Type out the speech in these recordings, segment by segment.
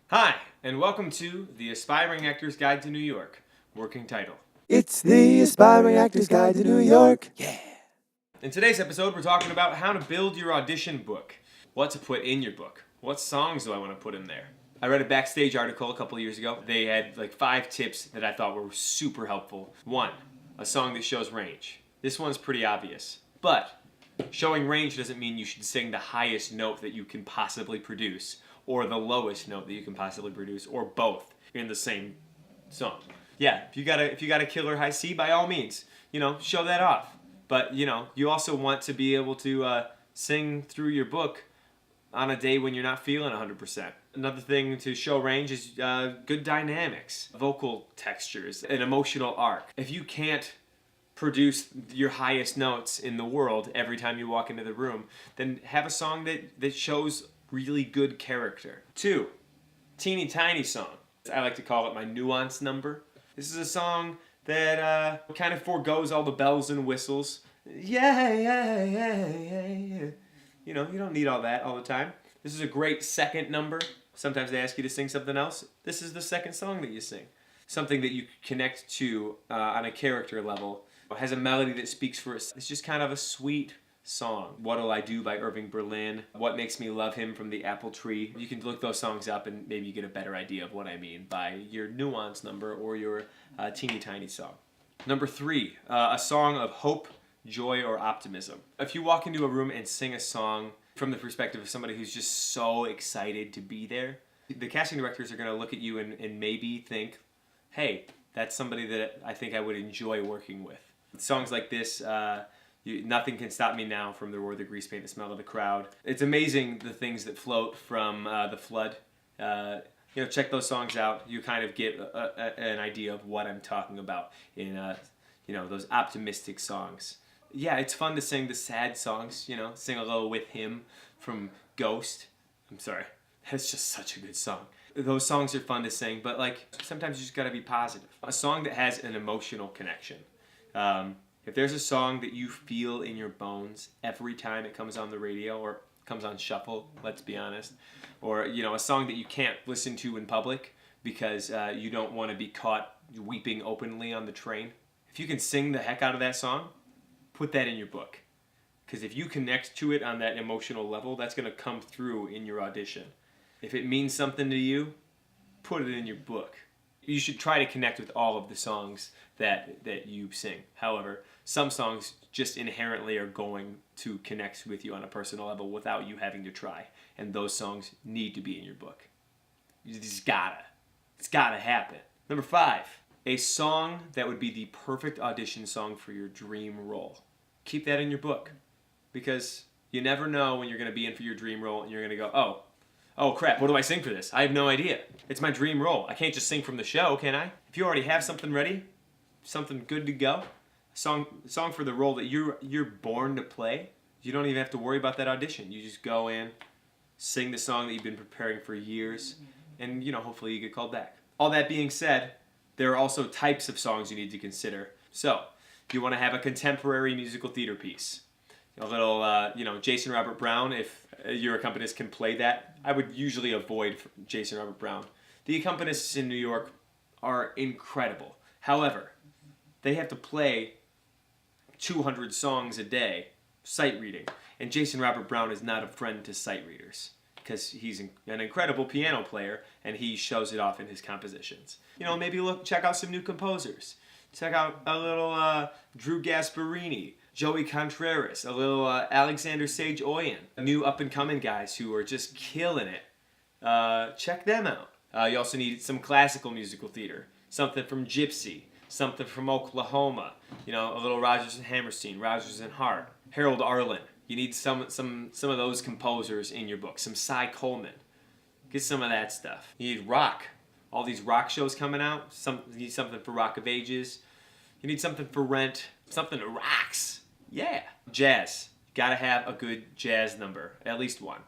Hi, and welcome to The Aspiring Actor's Guide to New York, working title. It's the Aspiring Actor's Guide to New York. Yeah. In today's episode, we're talking about how to build your audition book, what to put in your book, what songs do I want to put in there. I read a Backstage article a couple of years ago. They had like 5 tips that I thought were super helpful. 1, a song that shows range. This one's pretty obvious, but showing range doesn't mean you should sing the highest note that you can possibly produce, or the lowest note that you can possibly produce, or both in the same song. Yeah, if you got a killer high C, by all means, show that off. But you also want to be able to sing through your book on a day when you're not feeling 100%. Another thing to show range is good dynamics, vocal textures, an emotional arc. If you can't produce your highest notes in the world every time you walk into the room, then have a song that shows really good character. 2, teeny tiny song. I like to call it my nuance number. This is a song that kind of forgoes all the bells and whistles. Yeah, yeah, yeah, yeah, yeah. You don't need all that all the time. This is a great second number. Sometimes they ask you to sing something else. This is the second song that you sing. Something that you connect to on a character level. It has a melody that speaks for us. It's just kind of a sweet song. What'll I Do by Irving Berlin. What Makes Me Love Him from the Apple Tree. You can look those songs up and maybe you get a better idea of what I mean by your nuance number or your teeny tiny song. Number 3, a song of hope, joy, or optimism. If you walk into a room and sing a song from the perspective of somebody who's just so excited to be there, the casting directors are going to look at you and maybe think, hey, that's somebody that I think I would enjoy working with. Songs like this, Nothing Can Stop Me Now from The Roar, the Grease Paint, The Smell of the Crowd. It's amazing the things that float from The Flood. Check those songs out. You kind of get an idea of what I'm talking about in those optimistic songs. Yeah, it's fun to sing the sad songs, sing a little With Him from Ghost. I'm sorry, that's just such a good song. Those songs are fun to sing, but sometimes you just gotta be positive. A song that has an emotional connection. If there's a song that you feel in your bones every time it comes on the radio or comes on shuffle, let's be honest, or a song that you can't listen to in public because you don't want to be caught weeping openly on the train, if you can sing the heck out of that song, put that in your book. Because if you connect to it on that emotional level, that's going to come through in your audition. If it means something to you, put it in your book. You should try to connect with all of the songs that you sing. However, some songs just inherently are going to connect with you on a personal level without you having to try. And those songs need to be in your book. It's gotta happen. Number 5, a song that would be the perfect audition song for your dream role. Keep that in your book. Because you never know when you're going to be in for your dream role and you're going to go, oh crap, what do I sing for this? I have no idea. It's my dream role. I can't just sing from the show, can I? If you already have something ready, something good to go, song for the role that you're born to play, you don't even have to worry about that audition. You just go in, sing the song that you've been preparing for years, and hopefully you get called back. All that being said, there are also types of songs you need to consider. So, you want to have a contemporary musical theater piece. A little, Jason Robert Brown, if your accompanist can play that. I would usually avoid Jason Robert Brown. The accompanists in New York are incredible. However, they have to play 200 songs a day, sight reading. And Jason Robert Brown is not a friend to sight readers because he's an incredible piano player and he shows it off in his compositions. Maybe check out some new composers. Check out a little Drew Gasparini, Joey Contreras, a little Alexander Sage Oyen, new up-and-coming guys who are just killing it. Check them out. You also need some classical musical theater, something from Gypsy, something from Oklahoma, a little Rodgers and Hammerstein, Rodgers and Hart, Harold Arlen. You need some of those composers in your book, some Cy Coleman. Get some of that stuff. You need rock. All these rock shows coming out. You need something for Rock of Ages. You need something for Rent. Something that rocks. Yeah. Jazz. You gotta have a good jazz number. At least one.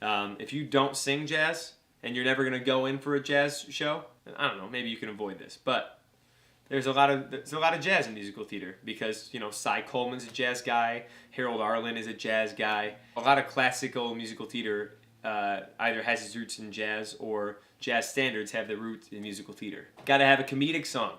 If you don't sing jazz, and you're never gonna go in for a jazz show, I don't know, maybe you can avoid this. But there's a lot of jazz in musical theater because, Cy Coleman's a jazz guy. Harold Arlen is a jazz guy. A lot of classical musical theater either has its roots in jazz or jazz standards have their roots in musical theater. Gotta have a comedic song.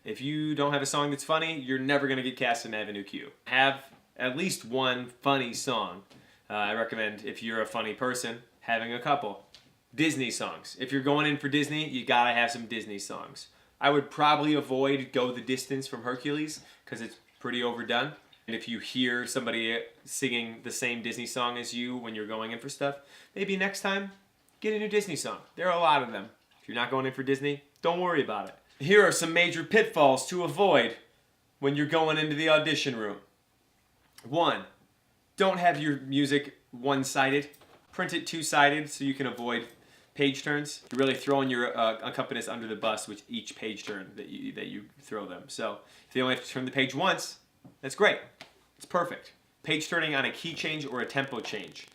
If you don't have a song that's funny, you're never gonna get cast in Avenue Q. Have at least one funny song. I recommend, if you're a funny person, having a couple. Disney songs. If you're going in for Disney, you gotta have some Disney songs. I would probably avoid Go the Distance from Hercules because it's pretty overdone. And if you hear somebody singing the same Disney song as you when you're going in for stuff, maybe next time, get a new Disney song. There are a lot of them. If you're not going in for Disney, don't worry about it. Here are some major pitfalls to avoid when you're going into the audition room. 1. Don't have your music one-sided. Print it two-sided so you can avoid page turns. You're really throwing your accompanist under the bus with each page turn that you throw them. So if they only have to turn the page once, that's great. It's perfect. Page turning on a key change or a tempo change.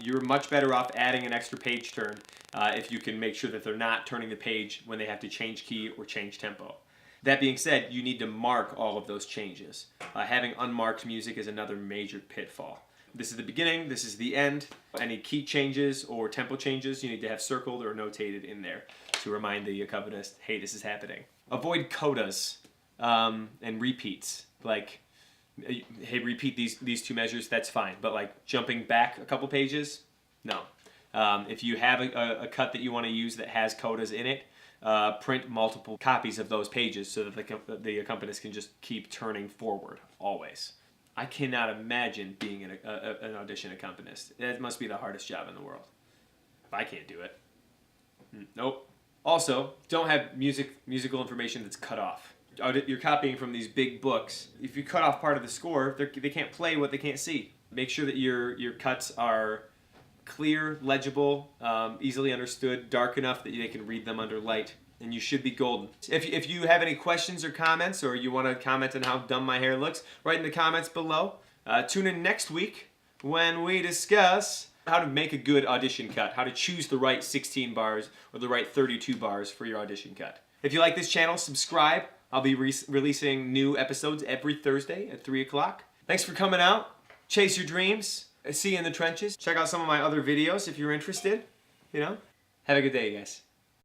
You're much better off adding an extra page turn if you can make sure that they're not turning the page when they have to change key or change tempo. That being said, you need to mark all of those changes. Having unmarked music is another major pitfall. This is the beginning, this is the end. Any key changes or tempo changes you need to have circled or notated in there to remind the accompanist, hey, this is happening. Avoid codas and repeats. Like, hey, repeat these two measures, that's fine. But like jumping back a couple pages, no. If you have a cut that you want to use that has codas in it, print multiple copies of those pages so that the accompanist can just keep turning forward, always. I cannot imagine being an audition accompanist. That must be the hardest job in the world. If I can't do it. Nope. Also, don't have musical information that's cut off. You're copying from these big books. If you cut off part of the score, they can't play what they can't see. Make sure that your cuts are clear, legible, easily understood, dark enough that they can read them under light, and you should be golden. If you have any questions or comments, or you want to comment on how dumb my hair looks, write in the comments below. Tune in next week when we discuss how to make a good audition cut, how to choose the right 16 bars or the right 32 bars for your audition cut. If you like this channel, subscribe. I'll be releasing new episodes every Thursday at 3 o'clock. Thanks for coming out. Chase your dreams. See you in the trenches. Check out some of my other videos if you're interested. Have a good day, you guys.